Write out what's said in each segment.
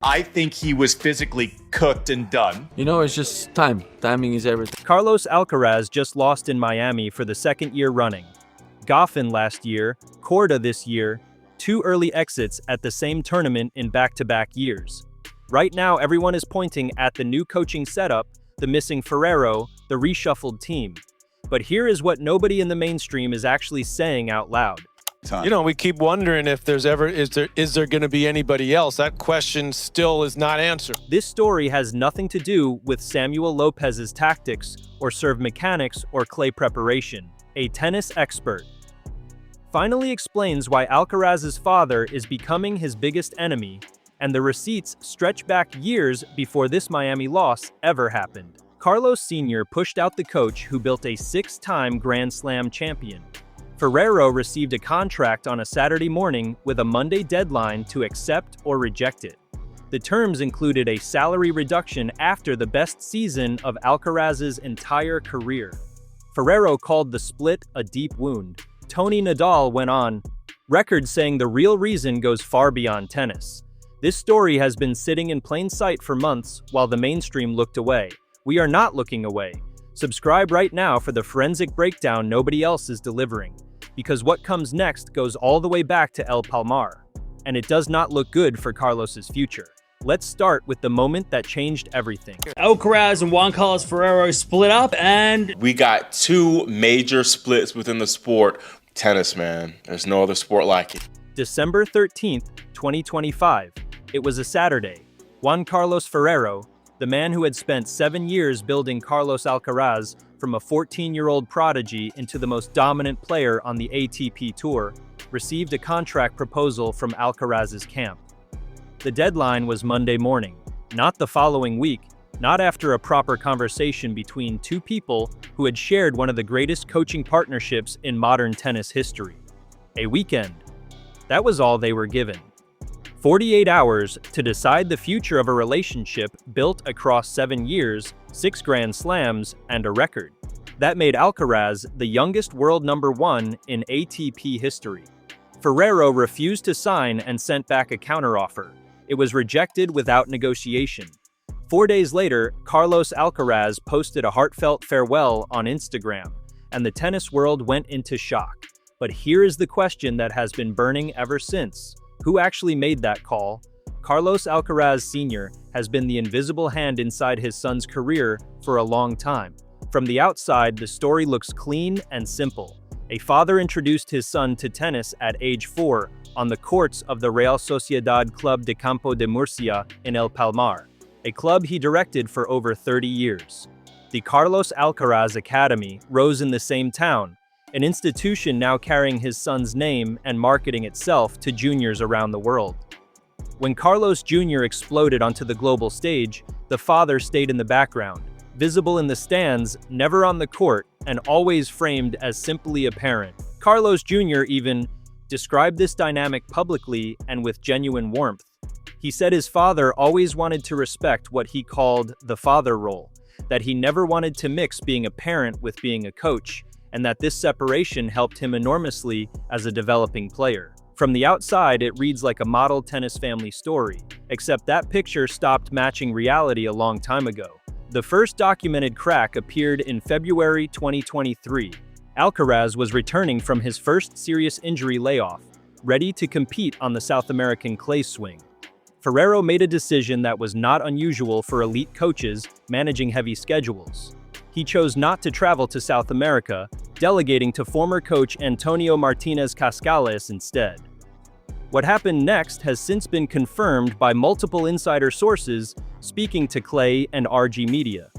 I think he was physically cooked and done. You know, it's just time. Timing is everything. Carlos Alcaraz just lost in Miami for the second year running. Goffin last year, Korda this year, two early exits at the same tournament in back-to-back years. Right now, everyone is pointing at the new coaching setup, the missing Ferrero, the reshuffled team. But here is what nobody in the mainstream is actually saying out loud. You know, we keep wondering if is there going to be anybody else? That question still is not answered. This story has nothing to do with Samuel Lopez's tactics or serve mechanics or clay preparation. A tennis expert finally explains why Alcaraz's father is becoming his biggest enemy, and the receipts stretch back years before this Miami loss ever happened. Carlos Sr. pushed out the coach who built a six-time Grand Slam champion. Ferrero received a contract on a Saturday morning with a Monday deadline to accept or reject it. The terms included a salary reduction after the best season of Alcaraz's entire career. Ferrero called the split a deep wound. Tony Nadal went on record saying the real reason goes far beyond tennis. This story has been sitting in plain sight for months while the mainstream looked away. We are not looking away. Subscribe right now for the forensic breakdown nobody else is delivering. Because what comes next goes all the way back to El Palmar, and it does not look good for Carlos's future. Let's start with the moment that changed everything. Alcaraz and Juan Carlos Ferrero split up, and we got two major splits within the sport. Tennis, man. There's no other sport like it. December 13th, 2025. It was a Saturday. Juan Carlos Ferrero, the man who had spent 7 years building Carlos Alcaraz from a 14-year-old prodigy into the most dominant player on the ATP Tour, received a contract proposal from Alcaraz's camp. The deadline was Monday morning, not the following week, not after a proper conversation between two people who had shared one of the greatest coaching partnerships in modern tennis history. A weekend. That was all they were given. 48 hours to decide the future of a relationship built across 7 years, 6 Grand Slams, and a record. That made Alcaraz the youngest world number 1 in ATP history. Ferrero refused to sign and sent back a counteroffer. It was rejected without negotiation. 4 days later, Carlos Alcaraz posted a heartfelt farewell on Instagram, and the tennis world went into shock. But here is the question that has been burning ever since. Who actually made that call? Carlos Alcaraz Sr. has been the invisible hand inside his son's career for a long time. From the outside, the story looks clean and simple. A father introduced his son to tennis at age 4 on the courts of the Real Sociedad Club de Campo de Murcia in El Palmar, a club he directed for over 30 years. The Carlos Alcaraz Academy rose in the same town, an institution now carrying his son's name and marketing itself to juniors around the world. When Carlos Jr. exploded onto the global stage, the father stayed in the background, visible in the stands, never on the court, and always framed as simply a parent. Carlos Jr. even described this dynamic publicly and with genuine warmth. He said his father always wanted to respect what he called the father role, that he never wanted to mix being a parent with being a coach, and that this separation helped him enormously as a developing player. From the outside, it reads like a model tennis family story, except that picture stopped matching reality a long time ago. The first documented crack appeared in February 2023. Alcaraz was returning from his first serious injury layoff, ready to compete on the South American clay swing. Ferrero made a decision that was not unusual for elite coaches managing heavy schedules. He chose not to travel to South America, delegating to former coach Antonio Martinez Cascales instead. What happened next has since been confirmed by multiple insider sources speaking to Clay and RG Media.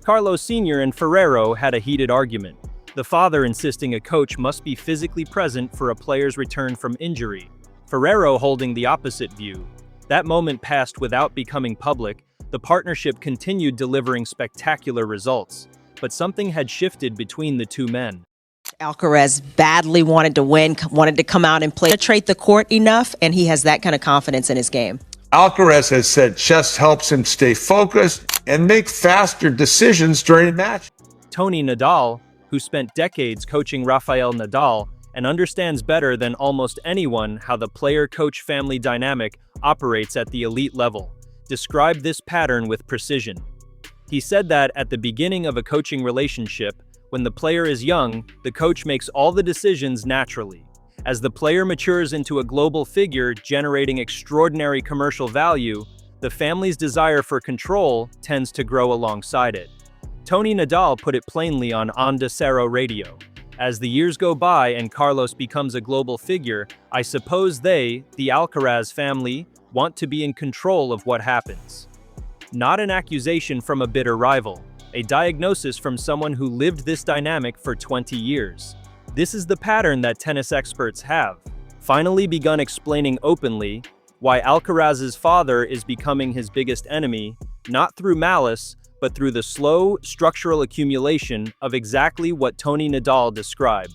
Carlos Sr. and Ferrero had a heated argument, the father insisting a coach must be physically present for a player's return from injury, Ferrero holding the opposite view. That moment passed without becoming public. The partnership continued delivering spectacular results, but something had shifted between the two men. Alcaraz badly wanted to win, wanted to come out and play, penetrate the court enough, and he has that kind of confidence in his game. Alcaraz has said chess helps him stay focused and make faster decisions during a match. Tony Nadal, who spent decades coaching Rafael Nadal and understands better than almost anyone how the player-coach family dynamic operates at the elite level, described this pattern with precision. He said that at the beginning of a coaching relationship, when the player is young, the coach makes all the decisions naturally. As the player matures into a global figure generating extraordinary commercial value, the family's desire for control tends to grow alongside it. Tony Nadal put it plainly on Onda Cero Radio. As the years go by and Carlos becomes a global figure, I suppose they, the Alcaraz family, want to be in control of what happens. Not an accusation from a bitter rival, a diagnosis from someone who lived this dynamic for 20 years. This is the pattern that tennis experts have finally begun explaining openly why Alcaraz's father is becoming his biggest enemy, not through malice, but through the slow, structural accumulation of exactly what Tony Nadal described.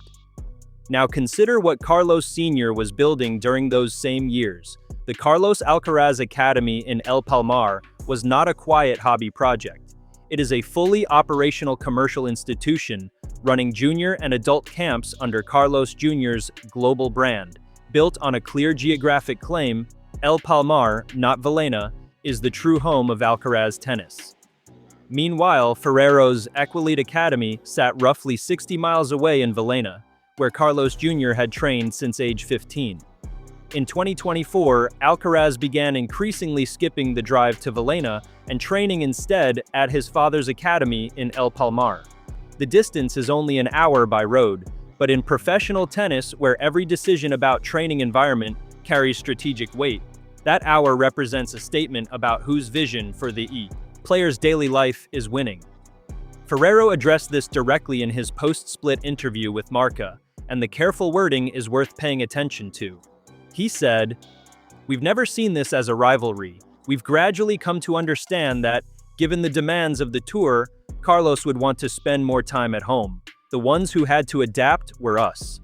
Now consider what Carlos Sr. was building during those same years. The Carlos Alcaraz Academy in El Palmar was not a quiet hobby project. It is a fully operational commercial institution running junior and adult camps under Carlos Jr.'s global brand. Built on a clear geographic claim, El Palmar, not Villena, is the true home of Alcaraz tennis. Meanwhile, Ferrero's Equilite Academy sat roughly 60 miles away in Villena, where Carlos Jr. had trained since age 15. In 2024, Alcaraz began increasingly skipping the drive to Villena and training instead at his father's academy in El Palmar. The distance is only an hour by road, but in professional tennis, where every decision about training environment carries strategic weight, that hour represents a statement about whose vision for the player's daily life is winning. Ferrero addressed this directly in his post-split interview with Marca, and the careful wording is worth paying attention to. He said, "We've never seen this as a rivalry. We've gradually come to understand that, given the demands of the tour, Carlos would want to spend more time at home. The ones who had to adapt were us."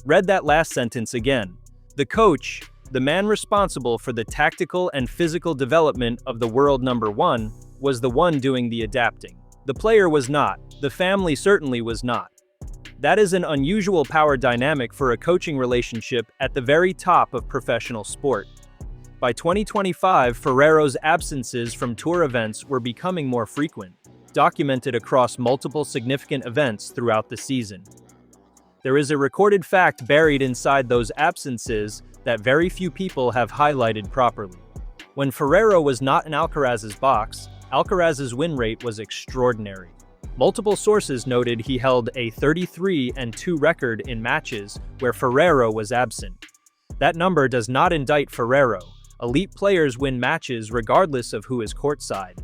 Read that last sentence again. The coach, the man responsible for the tactical and physical development of the world number one, was the one doing the adapting. The player was not. The family certainly was not. That is an unusual power dynamic for a coaching relationship at the very top of professional sport. By 2025, Ferrero's absences from tour events were becoming more frequent, documented across multiple significant events throughout the season. There is a recorded fact buried inside those absences that very few people have highlighted properly. When Ferrero was not in Alcaraz's box, Alcaraz's win rate was extraordinary. Multiple sources noted he held a 33-2 record in matches where Ferrero was absent. That number does not indict Ferrero. Elite players win matches regardless of who is courtside.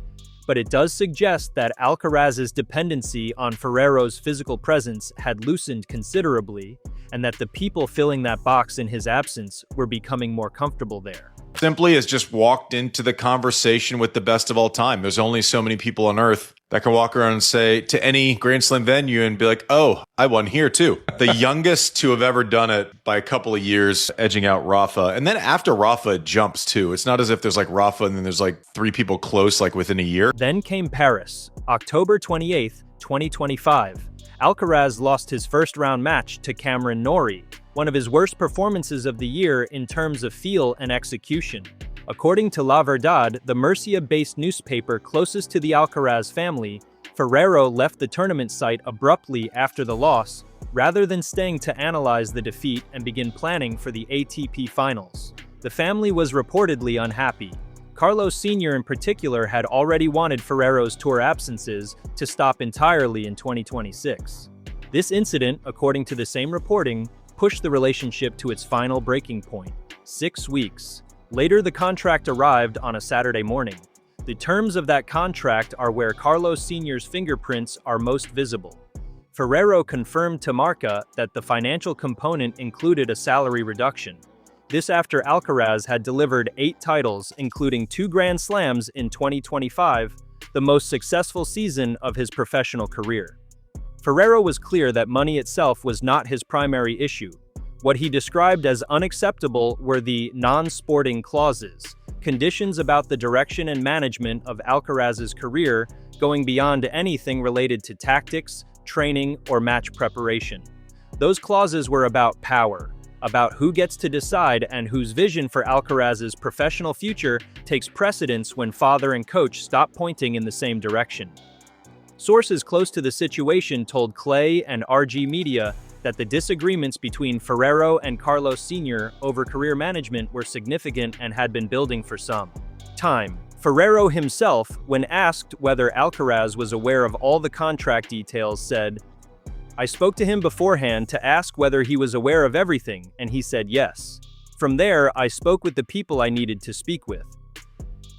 But it does suggest that Alcaraz's dependency on Ferrero's physical presence had loosened considerably, and that the people filling that box in his absence were becoming more comfortable there. Simply has just walked into the conversation with the best of all time. There's only so many people on earth that can walk around and say to any Grand Slam venue and be like, oh, I won here too. The youngest to have ever done it by a couple of years, edging out Rafa. And then after Rafa, it jumps too. It's not as if there's like Rafa and then there's like three people close like within a year. Then came Paris, October 28th, 2025. Alcaraz lost his first-round match to Cameron Norrie, one of his worst performances of the year in terms of feel and execution. According to La Verdad, the Murcia-based newspaper closest to the Alcaraz family, Ferrero left the tournament site abruptly after the loss, rather than staying to analyze the defeat and begin planning for the ATP Finals. The family was reportedly unhappy. Carlos Sr. in particular had already wanted Ferrero's tour absences to stop entirely in 2026. This incident, according to the same reporting, pushed the relationship to its final breaking point, 6 weeks. Later, the contract arrived on a Saturday morning. The terms of that contract are where Carlos Sr.'s fingerprints are most visible. Ferrero confirmed to Marca that the financial component included a salary reduction. This after Alcaraz had delivered 8 titles, including 2 Grand Slams in 2025, the most successful season of his professional career. Ferrero was clear that money itself was not his primary issue. What he described as unacceptable were the non-sporting clauses, conditions about the direction and management of Alcaraz's career going beyond anything related to tactics, training, or match preparation. Those clauses were about power, about who gets to decide and whose vision for Alcaraz's professional future takes precedence when father and coach stop pointing in the same direction. Sources close to the situation told Clay and RG Media that the disagreements between Ferrero and Carlos Sr. over career management were significant and had been building for some time. Ferrero himself, when asked whether Alcaraz was aware of all the contract details, said, "I spoke to him beforehand to ask whether he was aware of everything, and he said yes. From there, I spoke with the people I needed to speak with."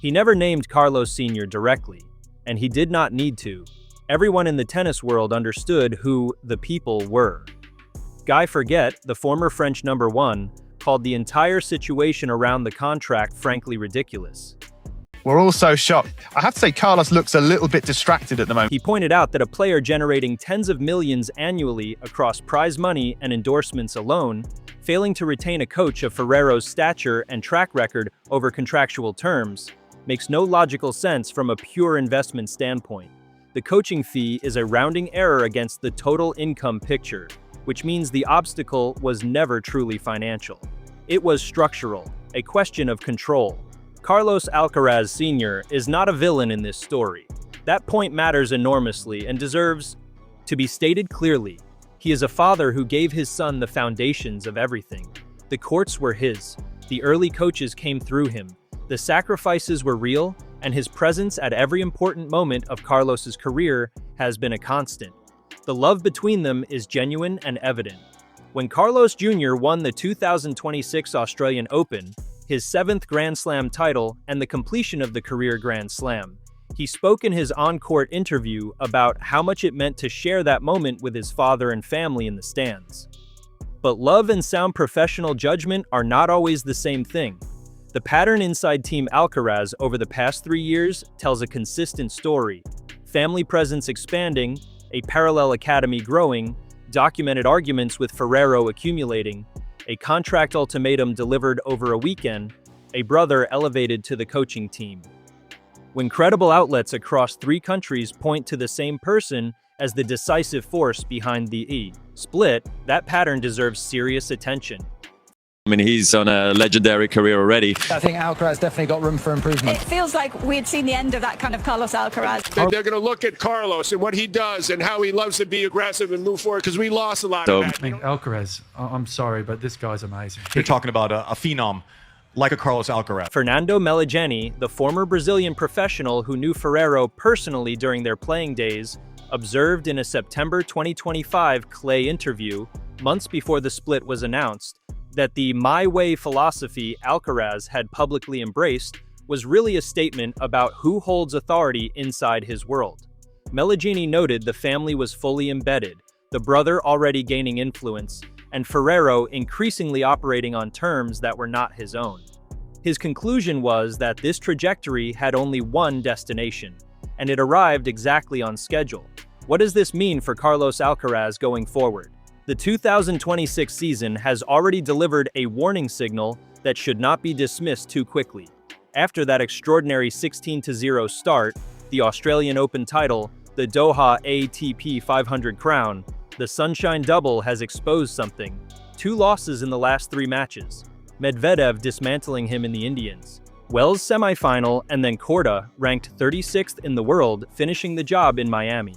He never named Carlos Sr. directly, and he did not need to. Everyone in the tennis world understood who the people were. Guy Forget, the former French number one, called the entire situation around the contract frankly ridiculous. We're all so shocked. I have to say Carlos looks a little bit distracted at the moment. He pointed out that a player generating tens of millions annually across prize money and endorsements alone, failing to retain a coach of Ferrero's stature and track record over contractual terms, makes no logical sense from a pure investment standpoint. The coaching fee is a rounding error against the total income picture, which means the obstacle was never truly financial. It was structural, a question of control. Carlos Alcaraz Sr. is not a villain in this story. That point matters enormously and deserves to be stated clearly. He is a father who gave his son the foundations of everything. The courts were his. The early coaches came through him. The sacrifices were real, and his presence at every important moment of Carlos's career has been a constant. The love between them is genuine and evident. When Carlos Jr. won the 2026 Australian Open, his 7th Grand Slam title and the completion of the career Grand Slam, he spoke in his on-court interview about how much it meant to share that moment with his father and family in the stands. But love and sound professional judgment are not always the same thing. The pattern inside Team Alcaraz over the past 3 years tells a consistent story. Family presence expanding, a parallel academy growing, documented arguments with Ferrero accumulating, a contract ultimatum delivered over a weekend, a brother elevated to the coaching team. When credible outlets across 3 countries point to the same person as the decisive force behind the split, that pattern deserves serious attention. I mean, he's on a legendary career already. I think Alcaraz definitely got room for improvement. It feels like we'd seen the end of that kind of Carlos Alcaraz. They're going to look at Carlos and what he does and how he loves to be aggressive and move forward because we lost a lot of that. I mean, Alcaraz, I'm sorry, but this guy's amazing. You're talking about a phenom like a Carlos Alcaraz. Fernando Meligeni, the former Brazilian professional who knew Ferrero personally during their playing days, observed in a September 2025 Clay interview, months before the split was announced, that the "my way" philosophy Alcaraz had publicly embraced was really a statement about who holds authority inside his world. Meligeni noted the family was fully embedded, the brother already gaining influence, and Ferrero increasingly operating on terms that were not his own. His conclusion was that this trajectory had only one destination, and it arrived exactly on schedule. What does this mean for Carlos Alcaraz going forward? The 2026 season has already delivered a warning signal that should not be dismissed too quickly. After that extraordinary 16-0 start, the Australian Open title, the Doha ATP 500 crown, the Sunshine Double has exposed something. 2 losses in the last 3 matches. Medvedev dismantling him in the Indians. Wells semifinal and then Korda, ranked 36th in the world, finishing the job in Miami.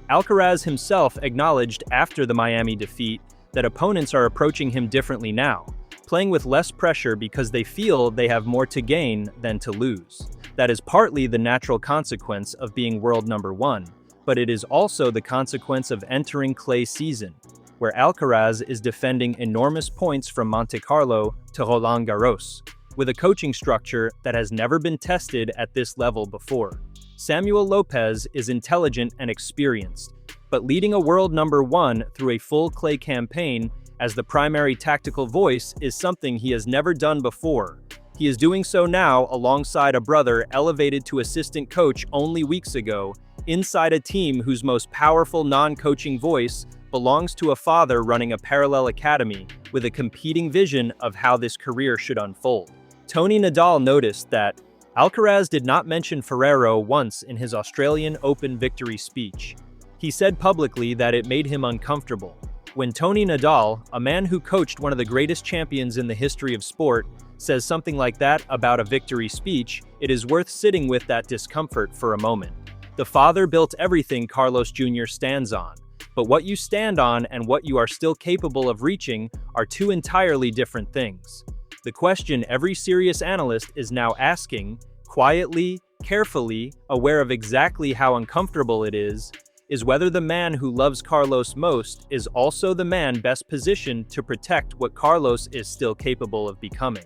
Alcaraz himself acknowledged after the Miami defeat that opponents are approaching him differently now, playing with less pressure because they feel they have more to gain than to lose. That is partly the natural consequence of being world number 1, but it is also the consequence of entering clay season, where Alcaraz is defending enormous points from Monte Carlo to Roland Garros, with a coaching structure that has never been tested at this level before. Samuel Lopez is intelligent and experienced, but leading a world number 1 through a full clay campaign as the primary tactical voice is something he has never done before. He is doing so now alongside a brother elevated to assistant coach only weeks ago, inside a team whose most powerful non-coaching voice belongs to a father running a parallel academy with a competing vision of how this career should unfold. Tony Nadal noticed that Alcaraz did not mention Ferrero once in his Australian Open victory speech. He said publicly that it made him uncomfortable. When Tony Nadal, a man who coached one of the greatest champions in the history of sport, says something like that about a victory speech, it is worth sitting with that discomfort for a moment. The father built everything Carlos Jr. stands on, but what you stand on and what you are still capable of reaching are two entirely different things. The question every serious analyst is now asking, quietly, carefully, aware of exactly how uncomfortable it is whether the man who loves Carlos most is also the man best positioned to protect what Carlos is still capable of becoming.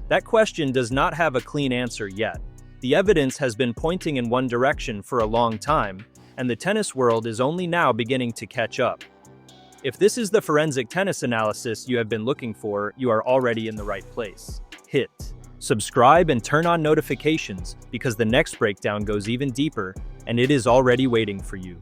That question does not have a clean answer yet. The evidence has been pointing in one direction for a long time, and the tennis world is only now beginning to catch up. If this is the forensic tennis analysis you have been looking for, you are already in the right place. Hit subscribe and turn on notifications because the next breakdown goes even deeper, and it is already waiting for you.